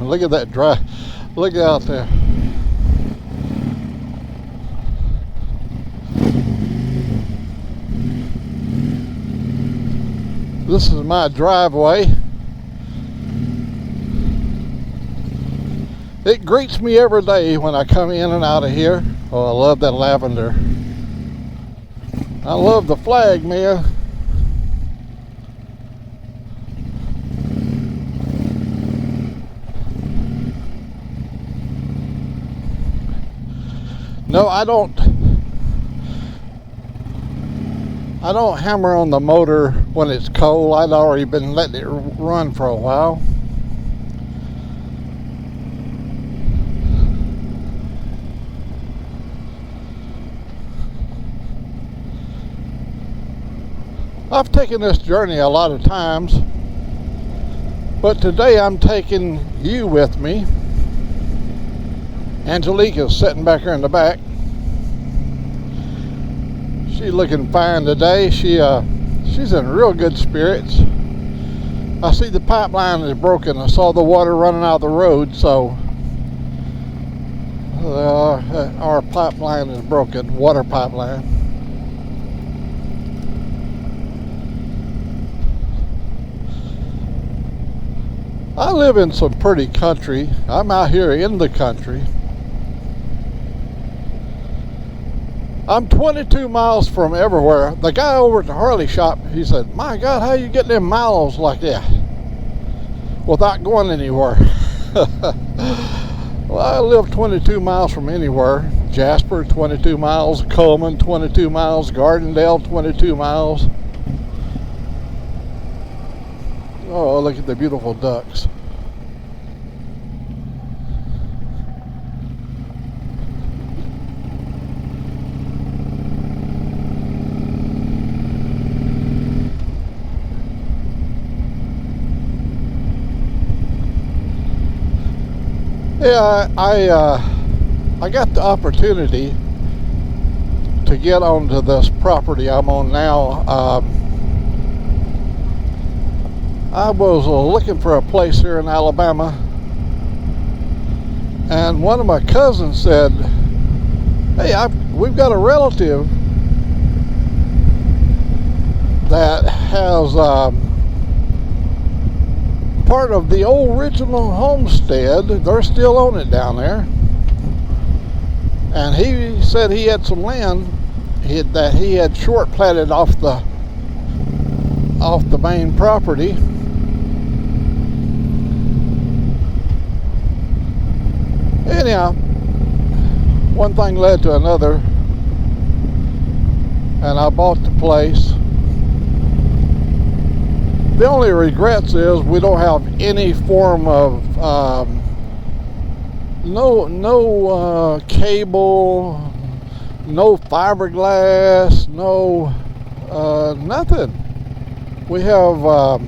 Look at that dry. Look out there. This is my driveway. It greets me every day when I come in and out of here. Oh, I love that lavender. I love the flag, man. No, I don't hammer on the motor when it's cold. I'd already been letting it run for a while. I've taken this journey a lot of times, but today I'm taking you with me. Angelique is sitting back here in the back. She's looking fine today. She's in real good spirits. I see the pipeline is broken. I saw the water running out of the road, so our pipeline is broken, water pipeline. I live in some pretty country. I'm out here in the country. I'm 22 miles from everywhere. The guy over at the Harley shop, he said, "My God, how you get them miles like that without going anywhere?" Well, I live 22 miles from anywhere. Jasper, 22 miles. Coleman, 22 miles. Gardendale, 22 miles. Oh, look at the beautiful ducks. Yeah, I got the opportunity to get onto this property I'm on now. I was looking for a place here in Alabama, and one of my cousins said, "Hey, we've got a relative that has part of the old original homestead. They're still on it down there." And he said he had some land that he had short platted off the main property. Anyhow, one thing led to another, and I bought the place. The only regrets is we don't have any form of no cable, no fiberglass, no nothing. We have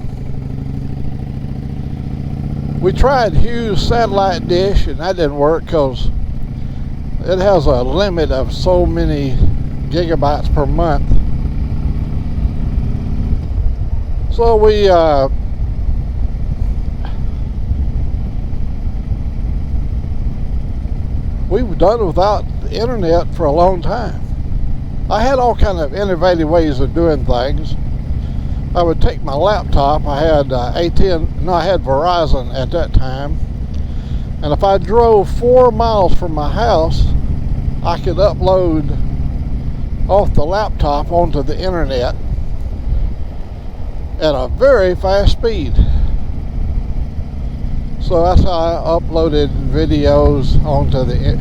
we tried Hughes satellite dish, and that didn't work because it has a limit of so many gigabytes per month. So we've done without the internet for a long time. I had all kind of innovative ways of doing things. I would take my laptop. I had I had Verizon at that time, and if I drove 4 miles from my house, I could upload off the laptop onto the internet at a very fast speed. So that's how I uploaded videos onto the,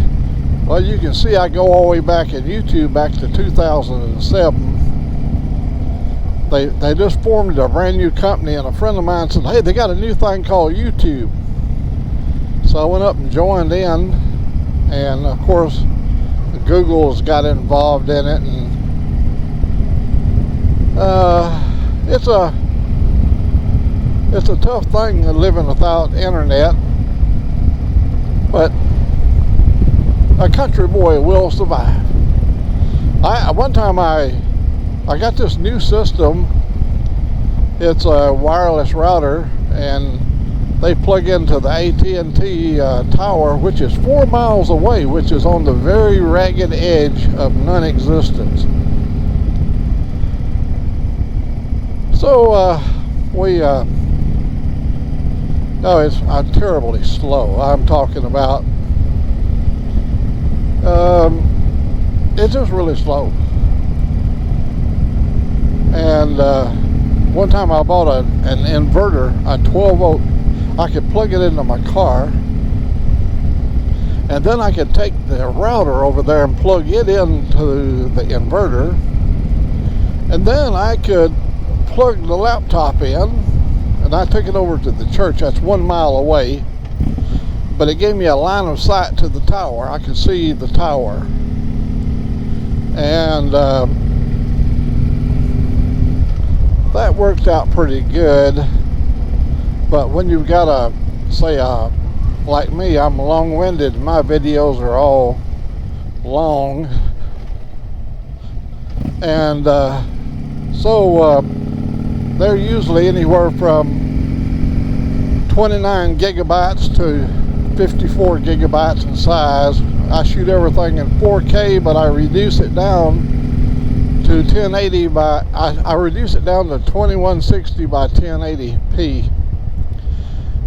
well, you can see I go all the way back in YouTube back to 2007. They just formed a brand new company, and a friend of mine said, "Hey, they got a new thing called YouTube." So I went up and joined in, and of course Google's got involved in it, and it's a tough thing living without internet, but a country boy will survive. One time I got this new system. It's a wireless router, and they plug into the AT&T tower, which is 4 miles away, which is on the very ragged edge of non-existence. So no, it's terribly slow. I'm talking about it's just really slow. And one time I bought an inverter, a 12 volt. I could plug it into my car, and then I could take the router over there and plug it into the inverter, and then I could plug the laptop in, and I took it over to the church. That's 1 mile away, but it gave me a line of sight to the tower. I could see the tower, and that worked out pretty good. But when you've got a, say, like me, I'm long-winded. My videos are all long, and so they're usually anywhere from 29 gigabytes to 54 gigabytes in size. I shoot everything in 4K, but I reduce it down to 1080 by, I reduce it down to 2160 by 1080p.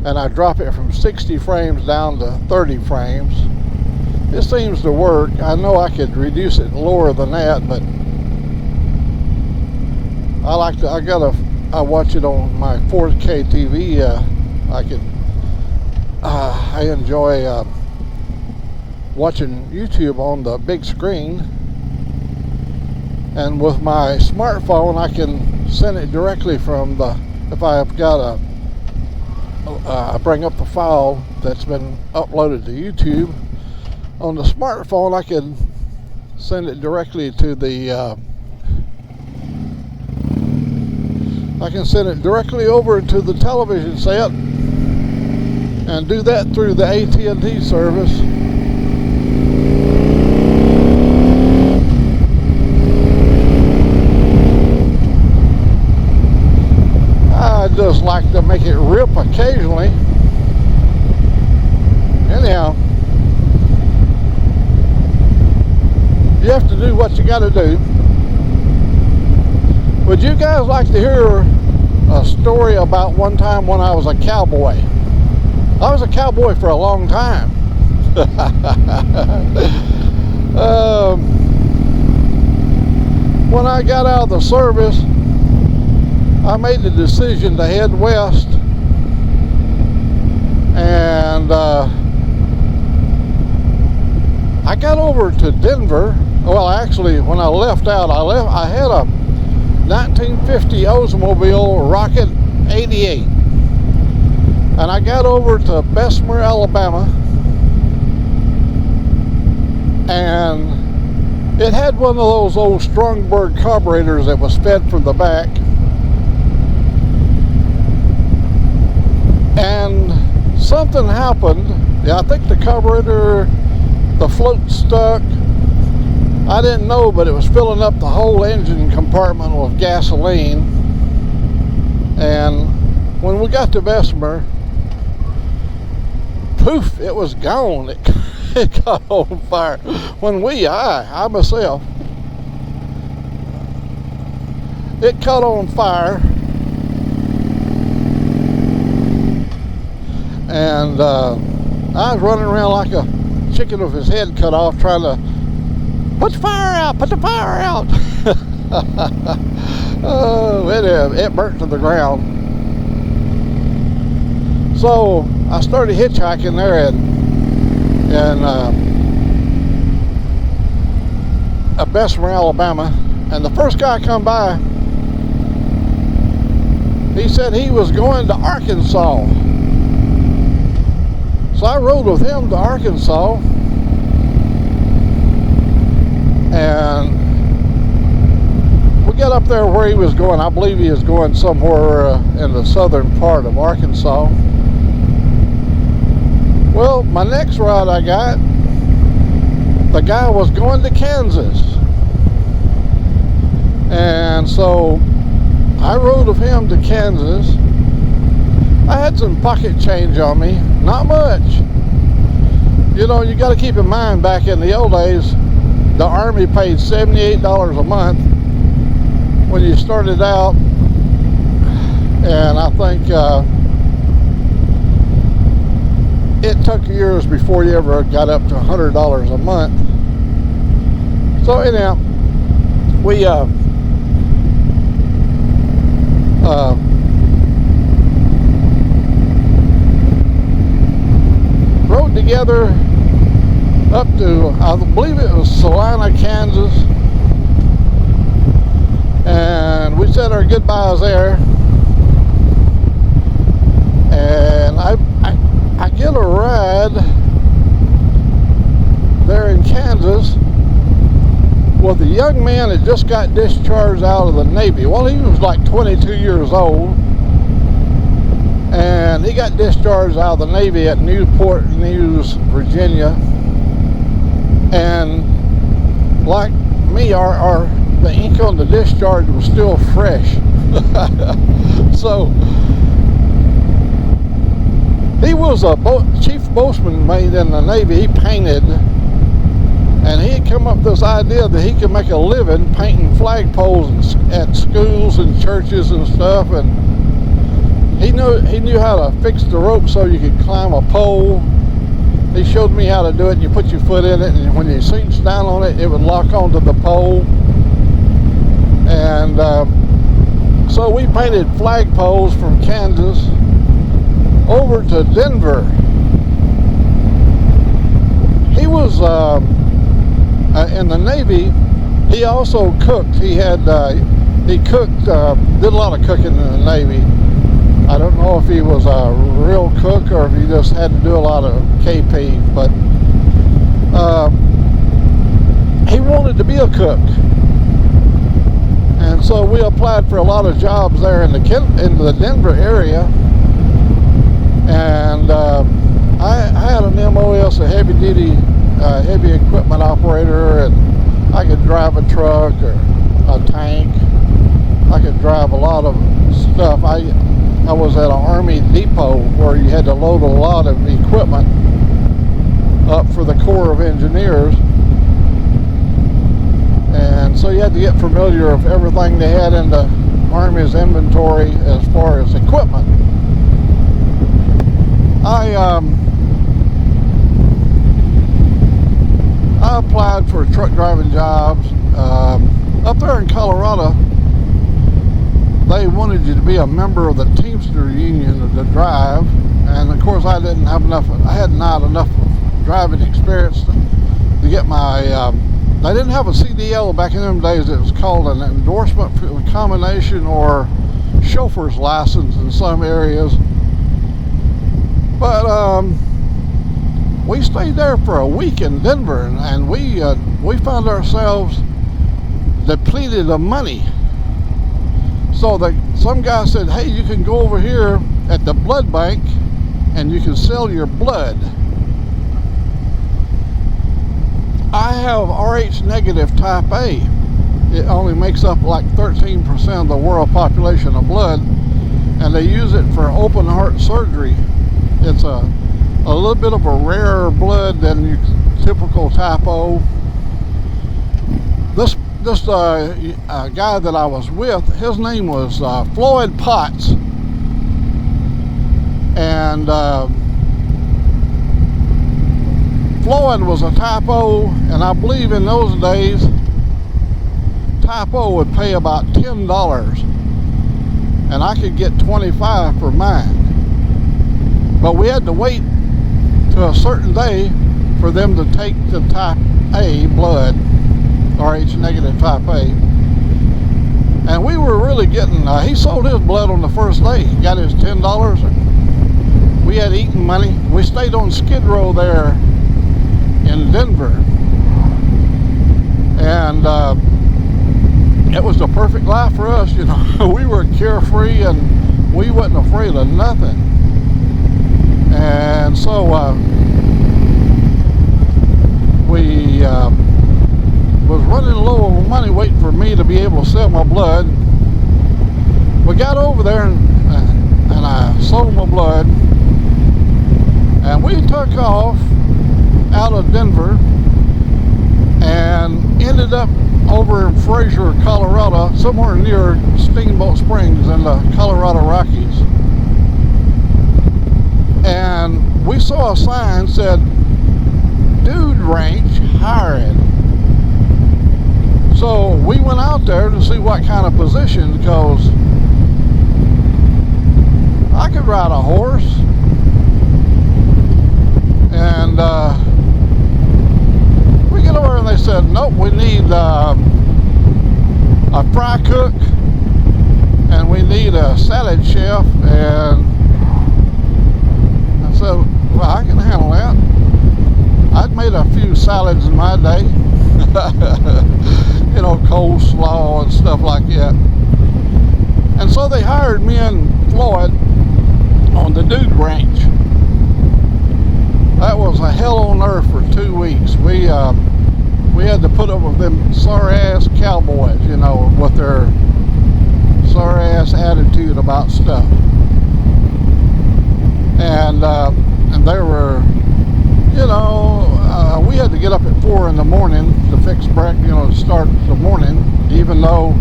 And I drop it from 60 frames down to 30 frames. It seems to work. I know I could reduce it lower than that, but I watch it on my 4K TV. I enjoy watching YouTube on the big screen. And with my smartphone, I can send it directly from if I've got I bring up the file that's been uploaded to YouTube on the smartphone, I can send it directly to I can send it directly over to the television set and do that through the AT&T service. I just like to make it rip occasionally. Anyhow, you have to do what you got to do. Would you guys like to hear a story about one time when I was a cowboy? I was a cowboy for a long time. When I got out of the service, I made the decision to head west, and I got over to Denver. Well, actually, when I left out, I had a 1950 Oldsmobile Rocket 88, and I got over to Bessemer, Alabama, and it had one of those old Strongberg carburetors that was fed from the back. And something happened. Yeah, I think the carburetor, the float stuck. I didn't know, but it was filling up the whole engine compartment with gasoline. And when we got to Bessemer, poof, it was gone. It caught on fire. I myself, it caught on fire. And I was running around like a chicken with his head cut off, trying to put the fire out, put the fire out. Oh, it burnt to the ground. So I started hitchhiking there in Bessemer, Alabama, and the first guy come by, he said he was going to Arkansas. So I rode with him to Arkansas, and we got up there where he was going. I believe he was going somewhere in the southern part of Arkansas. Well, my next ride I got, the guy was going to Kansas. And so I rode with him to Kansas, I had some pocket change on me, not much. You know, you got to keep in mind, back in the old days, the Army paid $78 a month when you started out, and I think it took years before you ever got up to $100 a month. So anyhow, we rode together up to, I believe it was Salina, Kansas, and we said our goodbyes there. And I get a ride there in Kansas with a young man that just got discharged out of the Navy. Well, he was like 22 years old, and he got discharged out of the Navy at Newport News, Virginia. And like me, the ink on the discharge was still fresh. So he was a chief boatswain mate in the Navy. He painted, and he had come up with this idea that he could make a living painting flagpoles at schools and churches and stuff. And he knew how to fix the rope so you could climb a pole. He showed me how to do it. You put your foot in it, and when you cinched down on it, it would lock onto the pole. And so we painted flagpoles from Kansas over to Denver. He was in the Navy. He also cooked. He cooked, did a lot of cooking in the Navy. I don't know if he was a real cook or if he just had to do a lot of KP, but he wanted to be a cook. And so we applied for a lot of jobs there in the Denver area. And I had an MOS, a heavy-duty, heavy equipment operator, and I could drive a truck or a tank. I could drive a lot of stuff. I was at an Army depot where you had to load a lot of equipment up for the Corps of Engineers. And so you had to get familiar with everything they had in the Army's inventory as far as equipment. I applied for truck driving jobs up there in Colorado. They wanted you to be a member of the Teamster Union to drive, and of course I had not enough driving experience to get my. I didn't have a CDL back in them days. It was called an endorsement for combination or chauffeur's license in some areas. But we stayed there for a week in Denver, and we found ourselves depleted of money. So some guy said, hey, you can go over here at the blood bank and you can sell your blood. I have RH negative type A. It only makes up like 13% of the world population of blood, and they use it for open heart surgery. It's a little bit of a rarer blood than your typical type O. This guy that I was with, his name was Floyd Potts, and Floyd was a type O, and I believe in those days type O would pay about $10, and I could get $25 for mine. But we had to wait to a certain day for them to take the type A blood, RH negative type A. And we were really getting, he sold his blood on the first day. He got his $10, and we had eaten money. We stayed on Skid Row there in Denver. And it was the perfect life for us, you know. We were carefree and we wasn't afraid of nothing. And so we was running low on money, waiting for me to be able to sell my blood. We got over there and I sold my blood. took off out of Denver and ended up over in Fraser, Colorado, somewhere near Steamboat Springs in the Colorado Rockies. And we saw a sign said, "Dude Ranch hiring." So we went out there to see what kind of position, because I could ride a horse. And we get over and they said, "Nope, we need a fry cook, and we need a salad chef." And I said, "Well, I can handle that. I'd made a few salads in my day." You know, coleslaw and stuff like that. And so they hired me and Floyd on the Dude Ranch. That was a hell on earth for 2 weeks. We had to put up with them sorry ass cowboys, you know, with their sorry ass attitude about stuff. And they were, you know, we had to get up at 4 in the morning to fix breakfast, you know, to start the morning, even though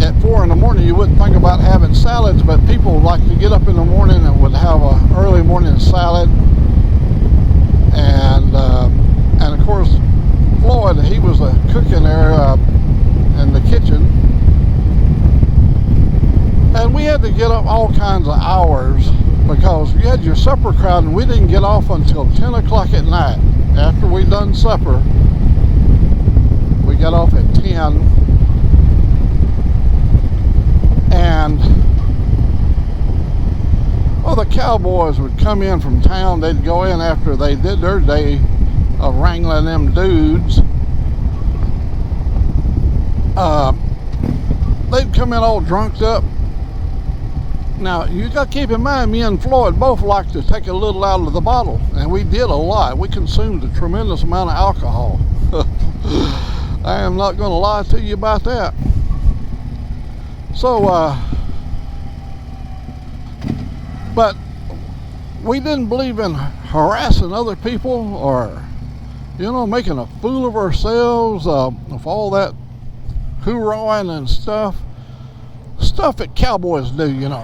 at 4 in the morning you wouldn't think about having salads, but people like to get up in the morning and would have a early morning salad. And of course Floyd, he was a cook in there in the kitchen, and we had to get up all kinds of hours because you had your supper crowd, and we didn't get off until 10 o'clock at night. After we done supper, we got off at 10. And well, the cowboys would come in from town. They'd go in after they did their day of wrangling them dudes. They'd come in all drunked up. Now, you got to keep in mind, me and Floyd both like to take a little out of the bottle, and we did a lot. We consumed a tremendous amount of alcohol. I am not going to lie to you about that. So, but we didn't believe in harassing other people or, you know, making a fool of ourselves with all that hoorahing and stuff that cowboys do, you know.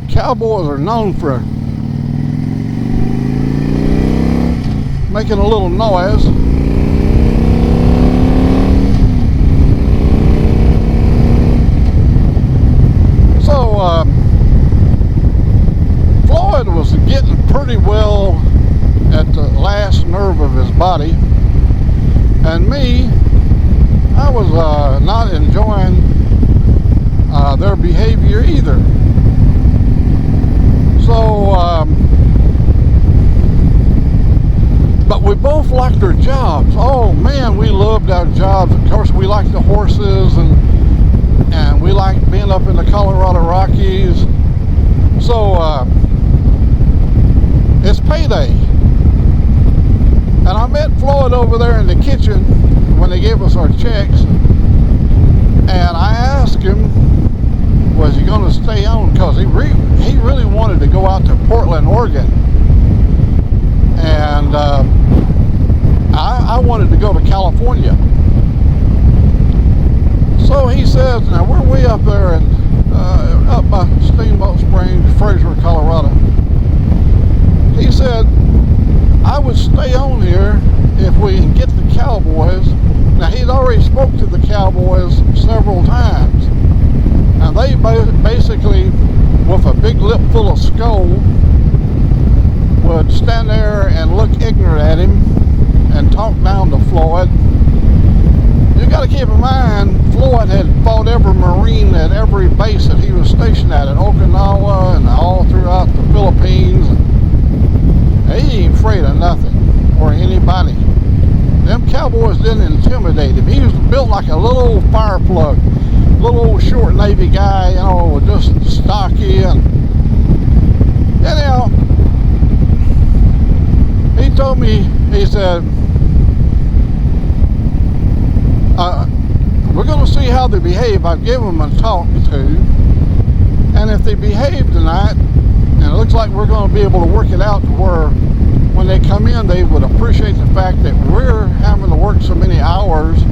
Cowboys are known for making a little noise. So Floyd was getting pretty well at the last nerve of his body, and me, I was not enjoying their behavior either. So, but we both liked our jobs. Oh man, we loved our jobs. Of course, we liked the horses, and we liked being up in the Colorado Rockies. So, it's payday. And I met Floyd over there in the kitchen when they gave us our checks, and I asked him, was he going to stay on, because he really wanted to go out to Portland, Oregon, and I wanted to go to California. So he says, now we're way up there in up by Steamboat Springs, Fraser, Colorado. He said, I would stay on here if we can get the cowboys. Now, he'd already spoke to the cowboys several times, and they basically, with a big lip full of skull, would stand there and look ignorant at him and talk down to Floyd. You got to keep in mind, Floyd had fought every Marine at every base that he was stationed at in Okinawa and all throughout the Philippines. He ain't afraid of nothing or anybody. Them cowboys didn't intimidate him. He was built like a little old fire plug, little old short Navy guy, you know, just stocky. And anyhow, he told me, he said, we're going to see how they behave. I give them a talk to, And if they behave tonight, and it looks like we're going to be able to work it out to where when they come in, they would appreciate the fact that we're having to work so many hours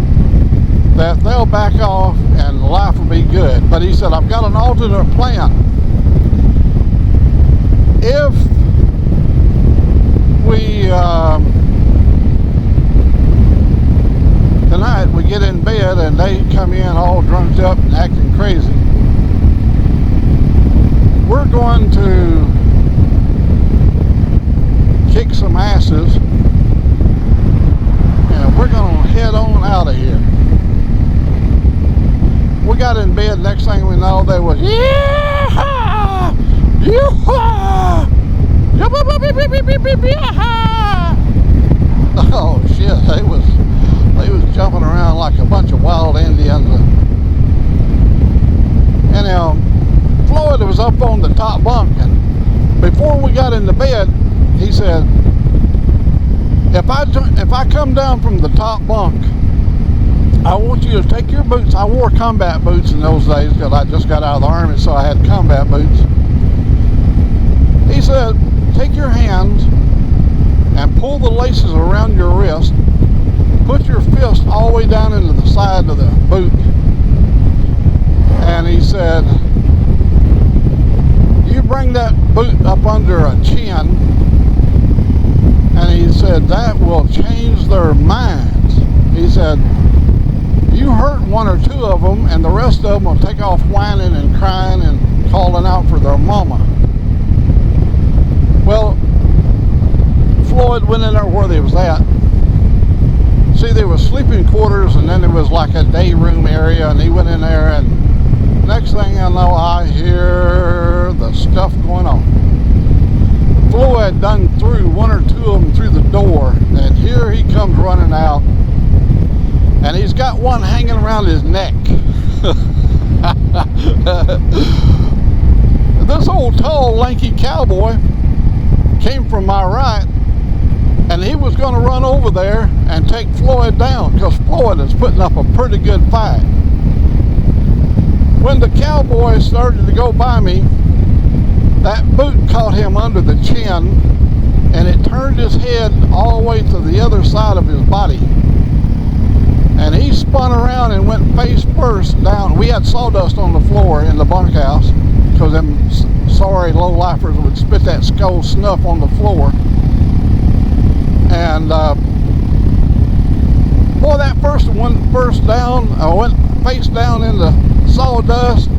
that they'll back off and life will be good. But he said, I've got an alternate plan. If we tonight we get in bed and they come in all drunked up and acting crazy, we're going to kick some asses and we're going to head on out of here. We got in bed, next thing we know, they was, yeah, yeah, oh shit, they was jumping around like a bunch of wild Indians. Anyhow, Floyd was up on the top bunk, and before we got into bed, he said, if I come down from the top bunk, I want you to take your boots. I wore combat boots in those days because I just got out of the Army, so I had combat boots. He said, take your hands and pull the laces around your wrist. Put your fist all the way down into the side of the boot. And he said, you bring that boot up under a chin. And he said, that will change their minds. He said, you hurt one or two of them, and the rest of them will take off whining and crying and calling out for their mama. Well, Floyd went in there where they was at. See, there was sleeping quarters, and then there was like a day room area, and he went in there, and next thing I know, I hear the stuff going on. Floyd done threw one or two of them through the door, and here he comes running out. And he's got one hanging around his neck. This old tall lanky cowboy came from my right, and he was going to run over there and take Floyd down because Floyd is putting up a pretty good fight. When the cowboy started to go by me, that boot caught him under the chin, and it turned his head all the way to the other side of his body. And he spun around and went face first down. We had sawdust on the floor in the bunkhouse because them sorry low-lifers would spit that skull snuff on the floor. And boy, that first one first down, I went face down in the sawdust.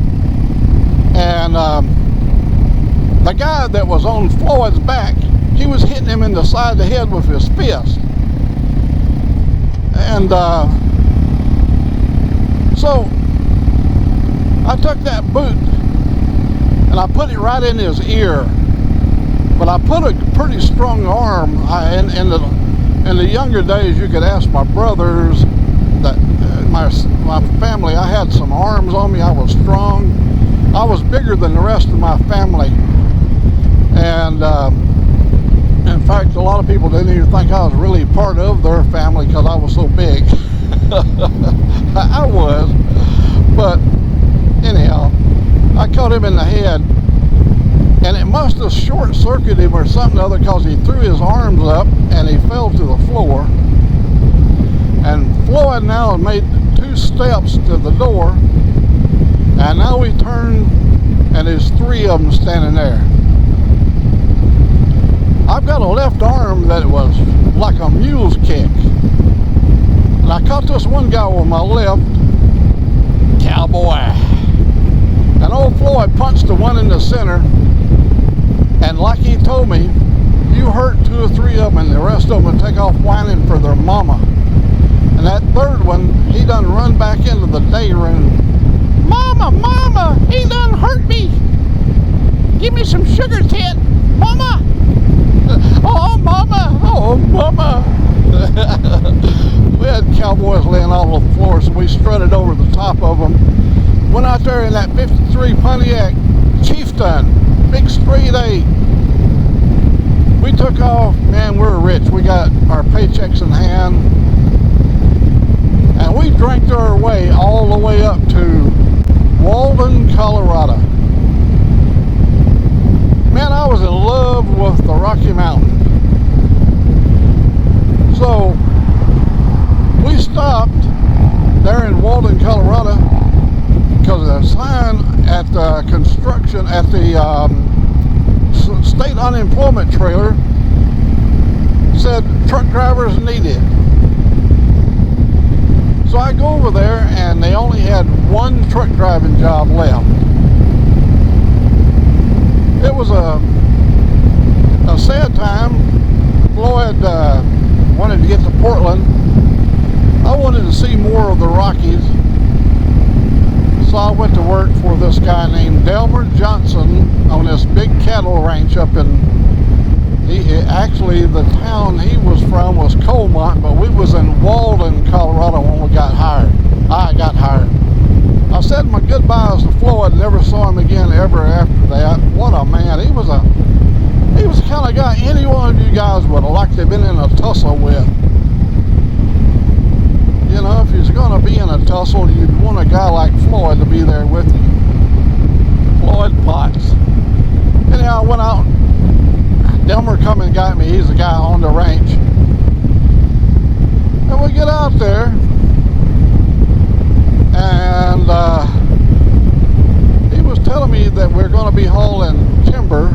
And the guy that was on Floyd's back, he was hitting him in the side of the head with his fist. And so I took that boot and I put it right in his ear, but I put a pretty strong arm. In the younger days, you could ask my brothers, that my family, I had some arms on me. I was strong. I was bigger than the rest of my family, and in fact, a lot of people didn't even think I was really part of their family because I was so big. I was, but anyhow, I caught him in the head, and it must have short-circuited him or something other because he threw his arms up and he fell to the floor. And Floyd now had made 2 steps to the door, and now we turn and there's 3 of them standing there. I've got a left arm that was like a mule's kick. And I caught this one guy with my left, cowboy. And old Floyd punched the one in the center. And like he told me, you hurt 2 or 3 of them and the rest of them will take off whining for their mama. And that third one, he done run back into the day room. Mama, mama, he done hurt me. Give me some sugar, tit, mama. Oh, mama! Oh, mama! We had cowboys laying all over the floor, so we strutted over the top of them. Went out there in that 53 Pontiac Chieftain, big straight 8. We took off. Man, we're rich. We got our paychecks in hand. And we drank our way all the way up to Walden, Colorado. So we stopped there in Walden, Colorado, because the sign at the construction at the state unemployment trailer said truck drivers needed. So I go over there and they only had one truck driving job left. It was a sad time. Floyd wanted to get to Portland. I wanted to see more of the Rockies. So I went to work for this guy named Delmer Johnson on this big cattle ranch up in, actually the town he was from was Colmont, but we was in Walden, Colorado when we got hired. I got hired. I said my goodbyes to Floyd, never saw him again ever after that. What a man. He was the kind of guy any one of you guys would have liked to have been in a tussle with. You know, if you're going to be in a tussle, you'd want a guy like Floyd to be there with you. Floyd Potts. Anyhow, I went out. Delmer come and got me. He's the guy on the ranch. And we get out there. And he was telling me that we're going to be hauling timber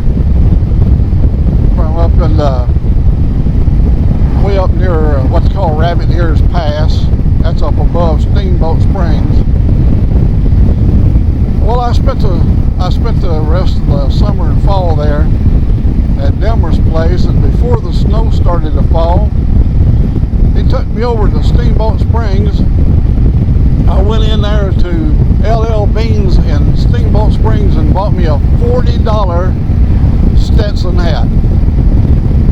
from up in way up near what's called Rabbit Ears Pass. That's up above Steamboat Springs. Well, I spent the rest of the summer and fall there at Delmer's place, and before the snow started to fall, he took me over to Steamboat Springs. I went in there to LL Beans in Steamboat Springs and bought me a $40 Stetson hat.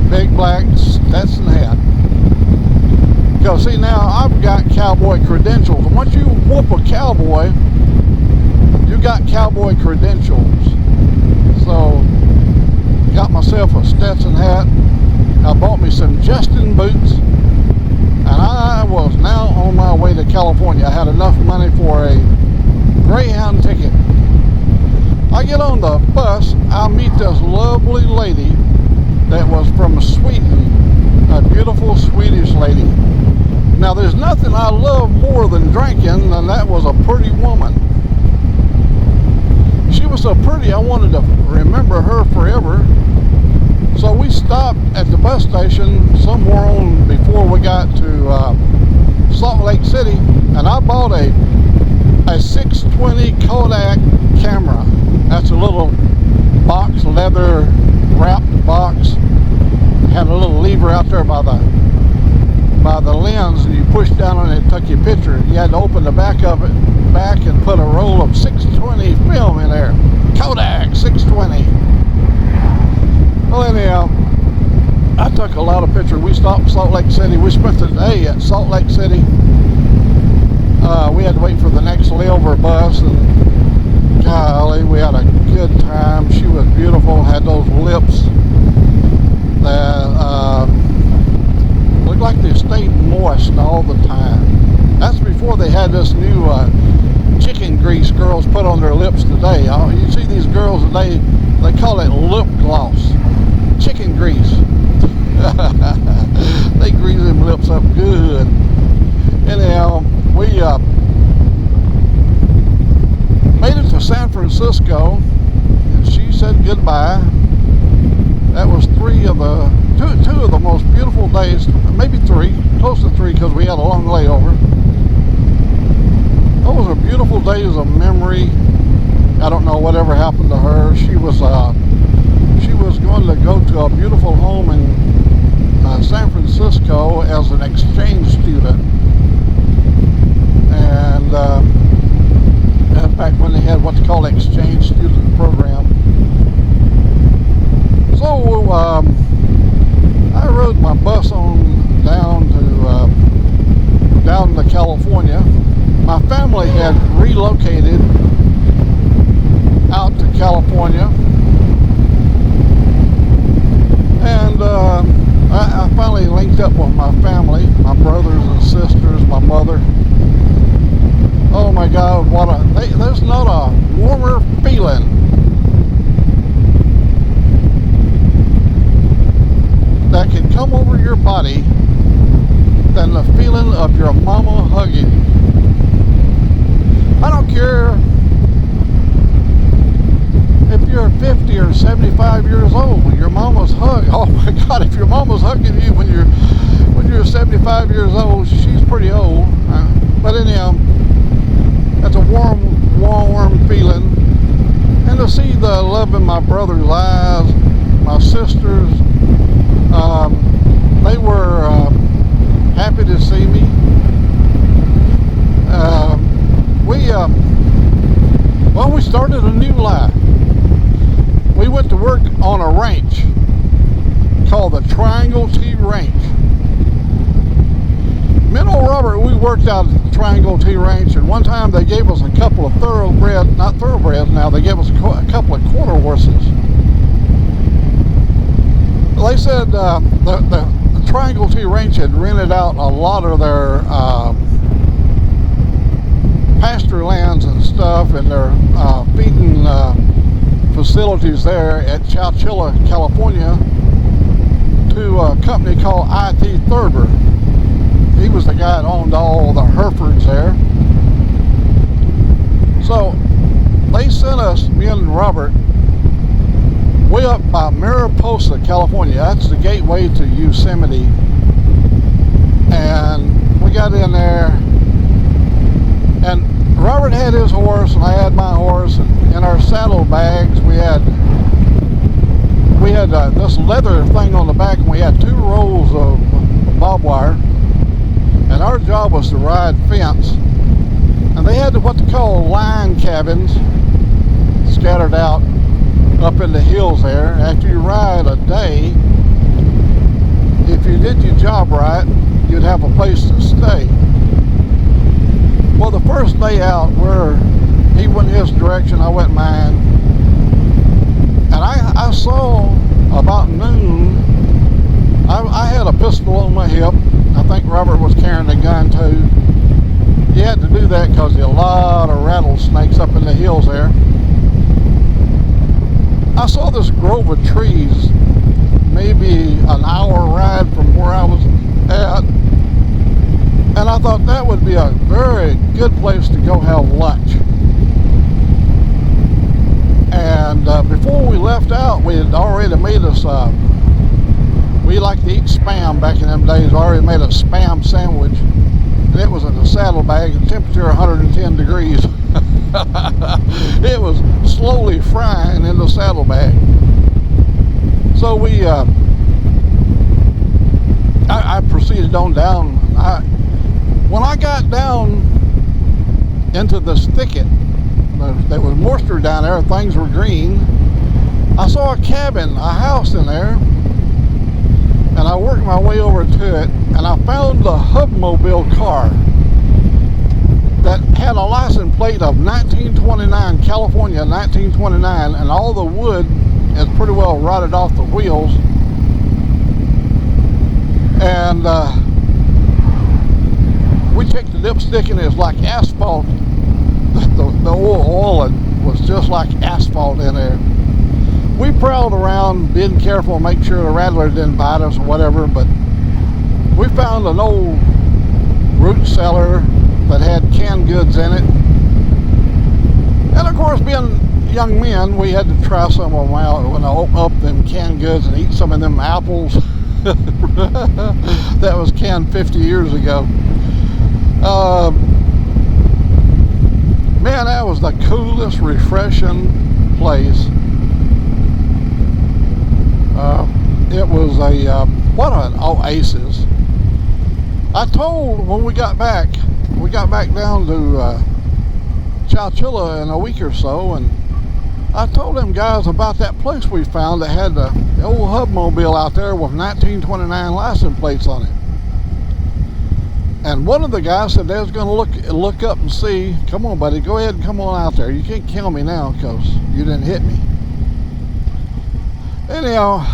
Big black Stetson hat. Because see, now I've got cowboy credentials. And once you whoop a cowboy, you got cowboy credentials. So got myself a Stetson hat. I bought me some Justin boots. And I was now on my way to California. I had enough money for a Greyhound ticket. I get on the bus. I meet this lovely lady that was from Sweden. A beautiful Swedish lady. Now there's nothing I love more than drinking, and that was a pretty woman. She was so pretty I wanted to remember her forever. So we stopped at the bus station somewhere on before we got to Salt Lake City, and I bought a 620 Kodak camera. That's a little box, leather wrapped box. Had a little lever out there by the lens, and you push down on it and took your picture. You had to open the back of it and put a roll of 620 film in there. Kodak 620. Well, anyhow, I took a lot of pictures. We stopped in Salt Lake City. We spent the day at Salt Lake City. We had to wait for the next layover bus, and golly, we had a good time. She was beautiful, had those lips that looked like they stayed moist all the time. That's before they had this new chicken grease girls put on their lips today. You see these girls today, they call it lip gloss. Chicken grease. They grease them lips up good. Anyhow, we made it to San Francisco, and she said goodbye. That was two of the most beautiful days, maybe three, close to three, because we had a long layover. Those are beautiful days of memory. I don't know whatever happened to her. She was going to go to a beautiful home in San Francisco as an exchange student. And back when they had what's called exchange student program. So I rode my bus on down to California. My family had relocated out to California, and I finally linked up with my family, my brothers and sisters, my mother. Oh my God, there's not a warmer feeling that can come over your body feeling of your mama hugging you. I don't care if you're 50 or 75 years old, when your mama's hug. Oh my God! If your mama's hugging you when you're 75 years old, she's pretty old. But anyhow, that's a warm feeling. And to see the love in my brother's eyes, my sisters, they were happy to see me. We started a new life. We went to work on a ranch called the Triangle T Ranch. Me and old Robert, we worked out at the Triangle T Ranch, and one time they gave us a couple of not thoroughbreds now, they gave us a couple of quarter horses. They said the Triangle T Ranch had rented out a lot of their pasture lands and stuff, and their feeding facilities there at Chowchilla, California, to a company called I.T. Thurber. He was the guy that owned all the Herefords there. So they sent us, me and Robert, way up by Mariposa, California. That's the gateway to Yosemite. And we got in there, and Robert had his horse and I had my horse, and in our saddle bags we had this leather thing on the back, and we had 2 rolls of barbed wire, and our job was to ride fence. And they had what they call line cabins scattered out up in the hills there. After you ride a day, if you did your job right, you'd have a place to stay. Well, the first day out, he went his direction, I went mine, and I saw about noon, I had a pistol on my hip. I think Robert was carrying a gun too. He had to do that because there are a lot of rattlesnakes up in the hills there. I saw this grove of trees, maybe an hour ride from where I was at, and I thought that would be a very good place to go have lunch. And before we left out, we had already made us, we like to eat Spam back in them days, already made a Spam sandwich, and it was in a saddlebag at temperature 110 degrees. It was slowly frying in the saddlebag. So I proceeded on down. When I got down into this thicket, there was moisture down there, things were green. I saw a cabin, a house in there, and I worked my way over to it, and I found the Hubmobile car that had a license plate of 1929, California 1929, and all the wood is pretty well rotted off the wheels. And we checked the dipstick, and it was like asphalt. The oil was just like asphalt in there. We prowled around, being careful, make sure the rattler didn't bite us or whatever, but we found an old root cellar that had canned goods in it. And of course, being young men, we had to try some of them out when I open up them canned goods and eat some of them apples that was canned 50 years ago. Man, that was the coolest, refreshing place. It was what an oasis. I told, when we got back down to Chowchilla in a week or so, and I told them guys about that place we found that had the old Hubmobile out there with 1929 license plates on it. And one of the guys said they was going to look up and see. Come on, buddy, go ahead and come on out there. You can't kill me now because you didn't hit me. Anyhow,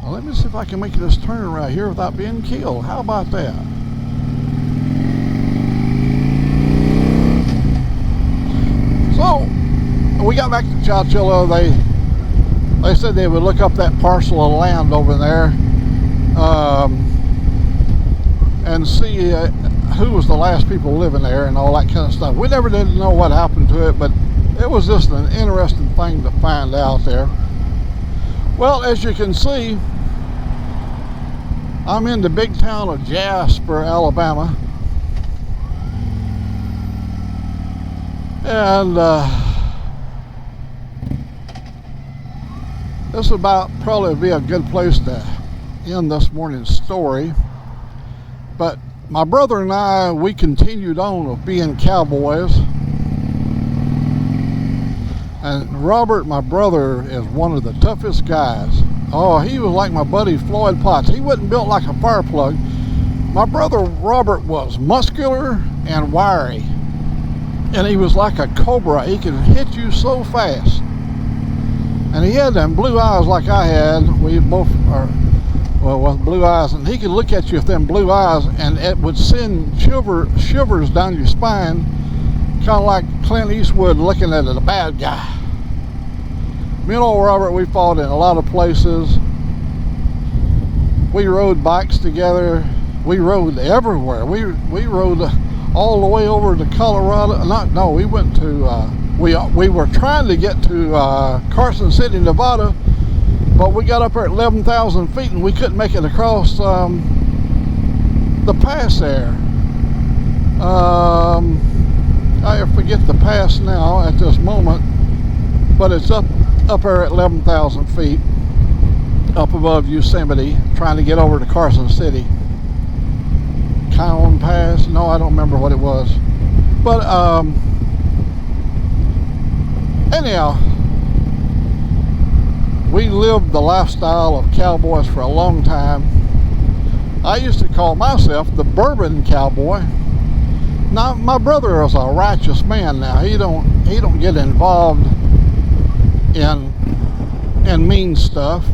let me see if I can make this turn right here without being killed. How about that? So we got back to Chowchilla. They said they would look up that parcel of land over there, and see who was the last people living there and all that kind of stuff. We never did know what happened to it, but it was just an interesting thing to find out there. Well, as you can see, I'm in the big town of Jasper, Alabama. And this will probably be a good place to end this morning's story. But my brother and I, we continued on with being cowboys. And Robert, my brother, is one of the toughest guys. Oh, he was like my buddy Floyd Potts. He wasn't built like a fire plug. My brother Robert was muscular and wiry. And he was like a cobra. He could hit you so fast. And he had them blue eyes like I had. We both are, well, with blue eyes. And he could look at you with them blue eyes, and it would send shivers down your spine, kind of like Clint Eastwood looking at a bad guy. Me and old Robert, we fought in a lot of places. We rode bikes together. We rode everywhere. We rode all the way over to Colorado. We went to, we were trying to get to Carson City, Nevada, but we got up there at 11,000 feet and we couldn't make it across the pass there. I forget the pass now at this moment, but it's up there at 11,000 feet up above Yosemite, trying to get over to Carson City. Cowan Pass? No, I don't remember what it was. But anyhow, we lived the lifestyle of cowboys for a long time. I used to call myself the bourbon cowboy. Now, my brother is a righteous man now. He don't get involved in mean stuff,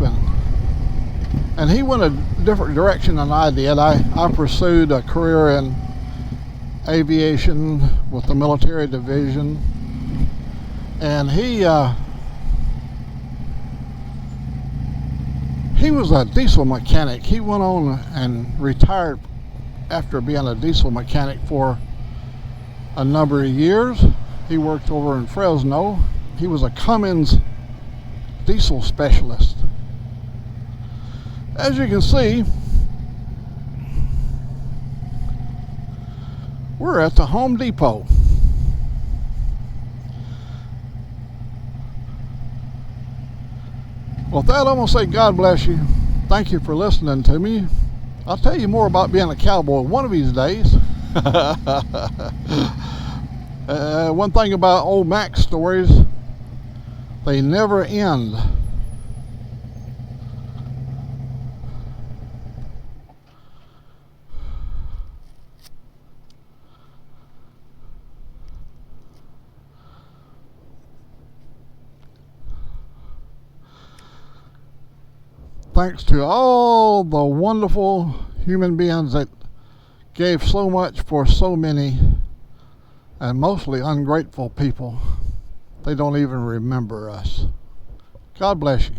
and he went a different direction than I did. I pursued a career in aviation with the military division, and he was a diesel mechanic. He went on and retired after being a diesel mechanic for a number of years. He worked over in Fresno. He was a Cummins diesel specialist. As you can see, we're at the Home Depot. Well, with that, I'm going to say God bless you. Thank you for listening to me. I'll tell you more about being a cowboy one of these days. One thing about old Mack stories, they never end. Thanks to all the wonderful human beings that gave so much for so many, and mostly ungrateful people. They don't even remember us. God bless you.